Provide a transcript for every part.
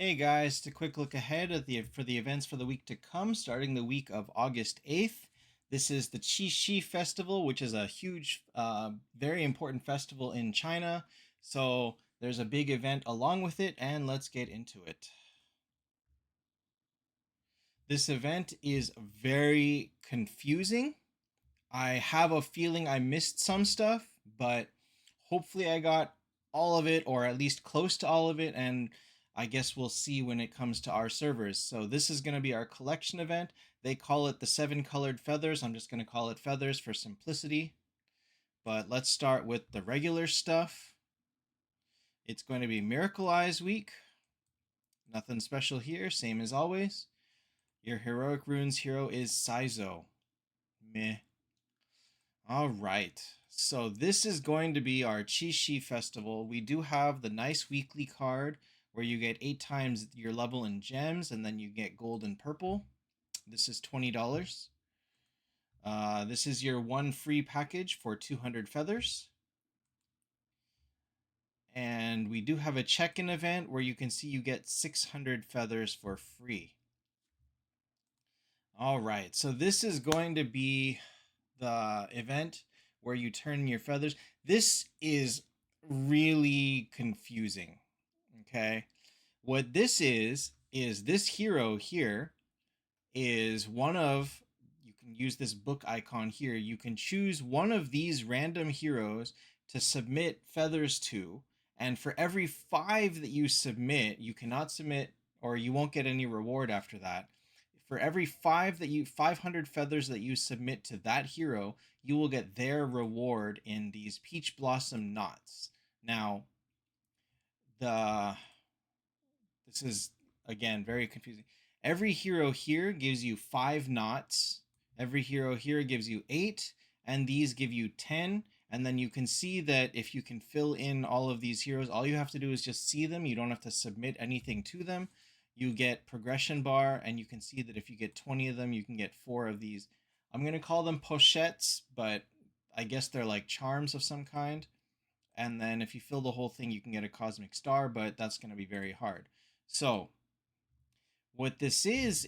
Hey guys, just a quick look ahead at for the events for the week to come, starting the week of August 8th. This is the Qixi Festival, which is a huge, very important festival in China. So there's a big event along with it, and let's get into it. This event is very confusing. I have a feeling I missed some stuff, but hopefully I got all of it or at least close to all of it, and I guess we'll see when it comes to our servers. So this is going to be our collection event. They call it the 7 colored feathers. I'm just going to call it feathers for simplicity. But let's start with the regular stuff. It's going to be Miracle Eyes week. Nothing special here, same as always. Your heroic runes hero is Saizo. Meh. All right. So this is going to be our Qixi Festival. We do have the nice weekly card where you get 8 times your level in gems and then you get gold and purple. This is $20. This is your one free package for 200 feathers. And we do have a check-in event where you can see you get 600 feathers for free. All right. So this is going to be the event where you turn your feathers. This is really confusing. Okay. What this is this hero here is one of, you can use this book icon here. You can choose one of these random heroes to submit feathers to. And for every 5 that you submit, you cannot submit or you won't get any reward after that. For every 500 feathers that you submit to that hero, you will get their reward in these peach blossom knots. Now, the this is again very confusing. Every hero here gives you 5 knots. Every hero here gives you 8, and these give you 10. And then you can see that if you can fill in all of these heroes, all you have to do is just see them. You don't have to submit anything to them. You get progression bar, and you can see that if you get 20 of them, you can get 4 of these. I'm going to call them pochettes, but I guess they're like charms of some kind. And then if you fill the whole thing, you can get a cosmic star, but that's going to be very hard. So what this is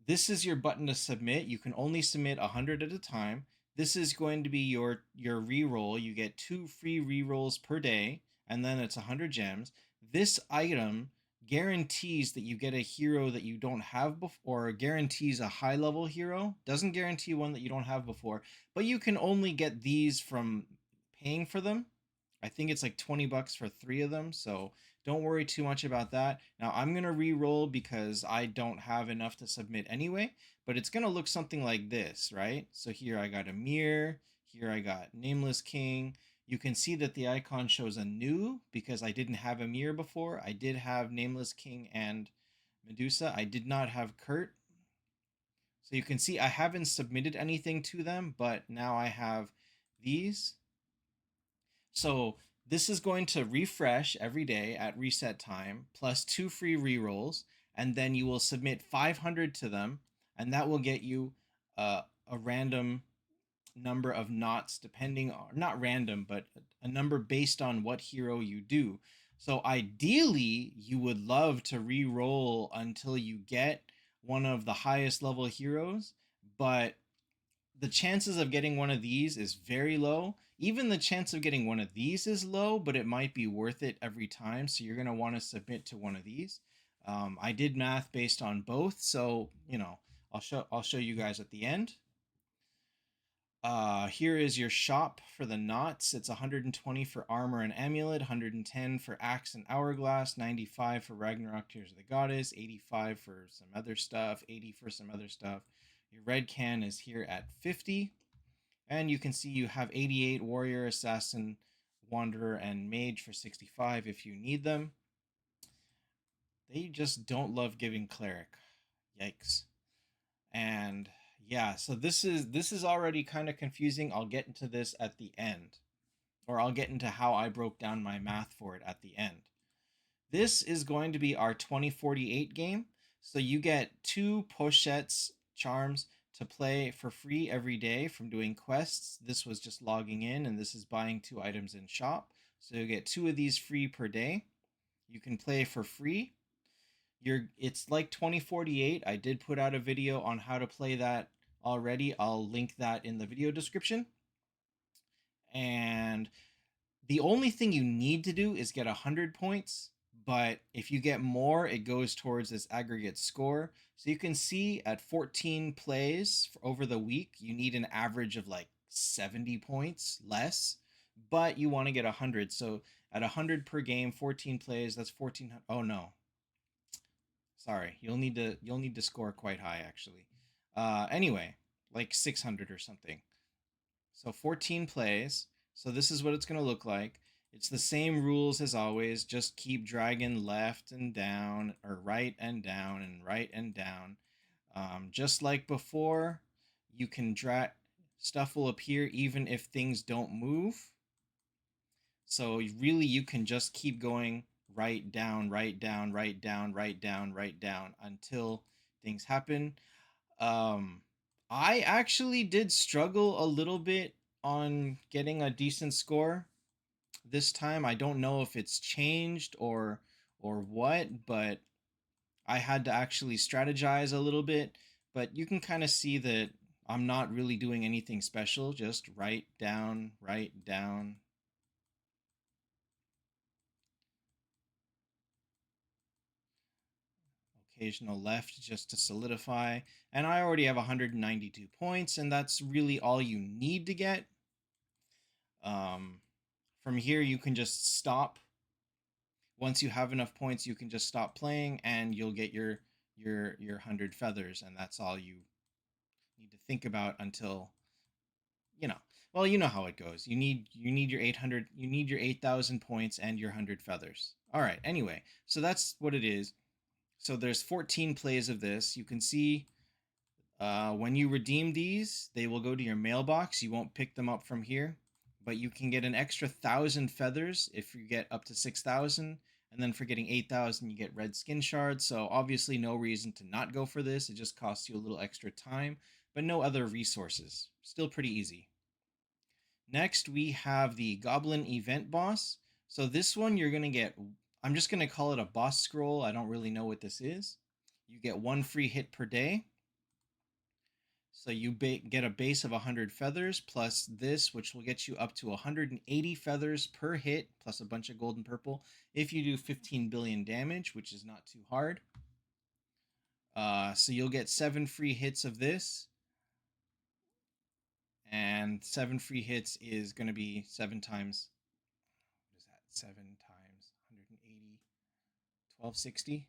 your button to submit. You can only submit 100 at a time. This is going to be your reroll. You get 2 free rerolls per day, and then it's 100 gems. This item guarantees that you get a hero that you don't have before, or guarantees a high level hero. Doesn't guarantee one that you don't have before, but you can only get these from paying for them. I think it's like $20 for 3 of them, so don't worry too much about that. Now I'm going to re-roll because I don't have enough to submit anyway, but it's going to look something like this, right? So here I got a mirror, here I got Nameless King. You can see that the icon shows a new because I didn't have a mirror before. I did have Nameless King and Medusa. I did not have Kurt. So you can see I haven't submitted anything to them, but now I have these. So this is going to refresh every day at reset time, plus 2 free rerolls, and then you will submit 500 to them, and that will get you a random number of knots, depending on, not random, but a number based on what hero you do. So ideally, you would love to re-roll until you get one of the highest level heroes, but the chances of getting one of these is very low. Even the chance of getting one of these is low, but it might be worth it every time. So you're going to want to submit to one of these. I did math based on both, so I'll show you guys at the end. Here is your shop for the knots. It's 120 for armor and amulet, 110 for axe and hourglass, 95 for Ragnarok Tears of the Goddess, 85 for some other stuff, 80 for some other stuff. Your red can is here at 50. And you can see you have 88 warrior, assassin, wanderer, and mage for 65 if you need them. They just don't love giving cleric. Yikes. And yeah, so this is already kind of confusing. I'll get into this at the end, or I'll get into how I broke down my math for it at the end. This is going to be our 2048 game. So you get 2 pochettes charms to play for free every day from doing quests. This was just logging in, and this is buying 2 items in shop. So you get 2 of these free per day. You can play for free. It's like 2048. I did put out a video on how to play that already. I'll link that in the video description. And the only thing you need to do is get 100 points, but if you get more, it goes towards this aggregate score. So you can see at 14 plays over the week, you need an average of like 70 points less, but you want to get 100. So at 100 per game, 14 plays, that's 1400. Oh no. Sorry. You'll need to score quite high actually. Anyway, like 600 or something. So 14 plays. So this is what it's going to look like. It's the same rules as always. Just keep dragging left and down, or right and down, and right and down. Just like before, you can drag, stuff will appear even if things don't move. So really, you can just keep going right down, right down, right down, right down, right down until things happen. Um, I actually did struggle a little bit on getting a decent score this time. I don't know if it's changed or what, but I had to actually strategize a little bit. But you can kind of see that I'm not really doing anything special, just right down. Occasional left just to solidify. And I already have 192 points, and that's really all you need to get. Um, from here, you can just stop. Once you have enough points, you can just stop playing, and you'll get your 100 feathers, and that's all you need to think about until you know. Well, you know how it goes. You need your 800. You need your 8,000 points and your 100 feathers. All right. Anyway, so that's what it is. So there's 14 plays of this. You can see when you redeem these, they will go to your mailbox. You won't pick them up from here, but you can get an extra 1,000 feathers if you get up to 6,000. And then for getting 8,000, you get red skin shards. So obviously, no reason to not go for this. It just costs you a little extra time, but no other resources. Still pretty easy. Next, we have the Goblin Event Boss. So this one, you're going to get, I'm just going to call it a boss scroll. I don't really know what this is. You get one free hit per day. So you get a base of 100 feathers plus this, which will get you up to 180 feathers per hit, plus a bunch of gold and purple. If you do 15 billion damage, which is not too hard. So you'll get 7 free hits of this. And 7 free hits is going to be 7 times, what is that? 7 times 180, 1260.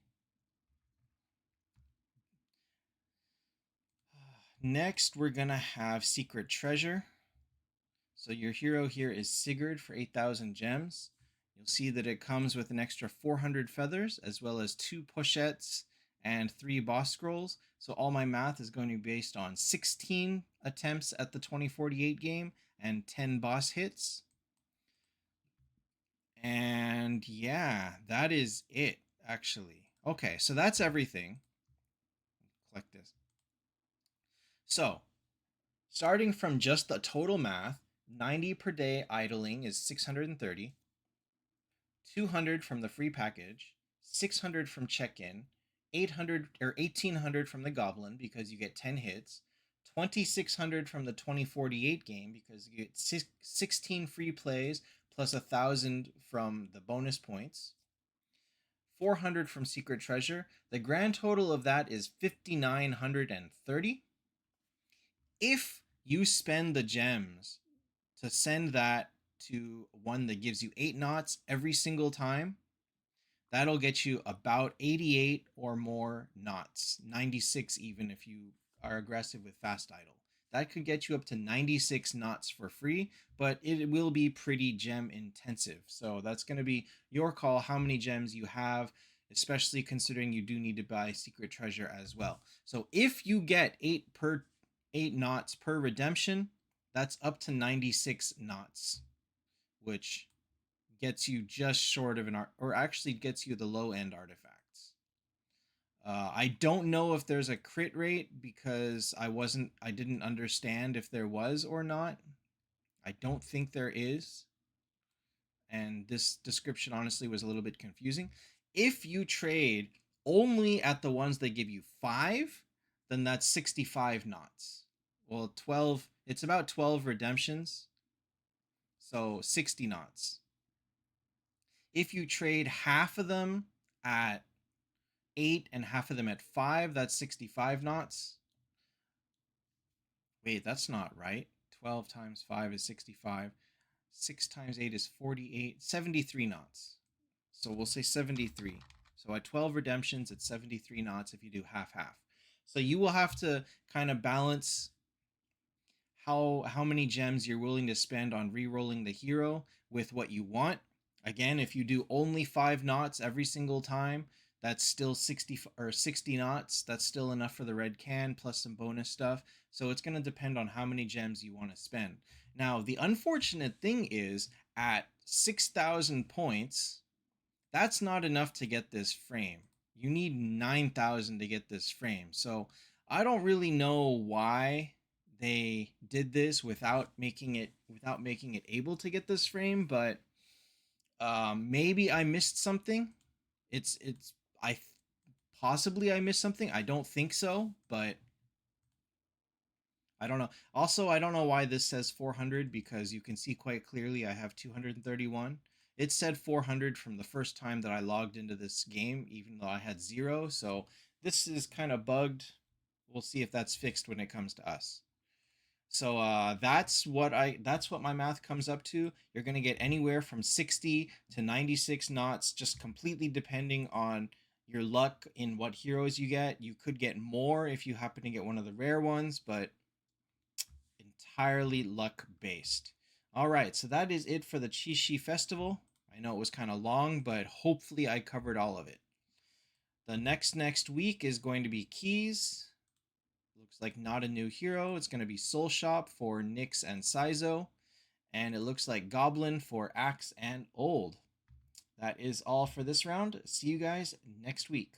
Next, we're going to have Secret Treasure. So your hero here is Sigurd for 8,000 gems. You'll see that it comes with an extra 400 feathers, as well as 2 pochettes and 3 boss scrolls. So all my math is going to be based on 16 attempts at the 2048 game and 10 boss hits. And yeah, that is it, actually. Okay, so that's everything. Collect this. So, starting from just the total math, 90 per day idling is 630, 200 from the free package, 600 from check-in, 800 or 1800 from the goblin because you get 10 hits, 2600 from the 2048 game because you get 16 free plays plus 1,000 from the bonus points, 400 from Secret Treasure. The grand total of that is 5,930. If you spend the gems to send that to one that gives you 8 knots every single time, that'll get you about 88 or more knots, 96 even if you are aggressive with fast idle. That could get you up to 96 knots for free, but it will be pretty gem intensive. So that's going to be your call how many gems you have, especially considering you do need to buy Secret Treasure as well. So if you get 8 knots per redemption, that's up to 96 knots, which gets you just short of an art, or actually gets you the low end artifacts. I don't know if there's a crit rate because I didn't understand if there was or not. I don't think there is. and this description honestly was a little bit confusing. If you trade only at the ones that give you 5, then that's 65 knots. Well, 12, it's about 12 redemptions, so 60 knots. If you trade half of them at 8 and half of them at 5, that's 65 knots. Wait, that's not right. 12 times 5 is 65. 6 times 8 is 48. 73 knots. So we'll say 73. So at 12 redemptions, it's 73 knots if you do half half. So you will have to kind of balance how many gems you're willing to spend on re-rolling the hero with what you want. Again, if you do only 5 knots every single time, that's still 60 or 60 knots. That's still enough for the red can plus some bonus stuff. So it's going to depend on how many gems you want to spend. Now, the unfortunate thing is at 6,000 points, that's not enough to get this frame. You need 9,000 to get this frame. So I don't really know why they did this without making it able to get this frame, but maybe I missed something. It's I possibly I missed something. I don't think so, but I don't know. Also, I don't know why this says 400 because you can see quite clearly I have 231. It said 400 from the first time that I logged into this game, even though I had 0. So this is kind of bugged. We'll see if that's fixed when it comes to us. So that's what my math comes up to. You're gonna get anywhere from 60 to 96 knots, just completely depending on your luck in what heroes you get. You could get more if you happen to get one of the rare ones, but entirely luck based. All right, so that is it for the Qixi Festival. I know it was kind of long, but hopefully I covered all of it. The next week is going to be Keys. Looks like not a new hero. It's going to be Soul Shop for Nyx and Sizo. And it looks like Goblin for Axe and Old. That is all for this round. See you guys next week.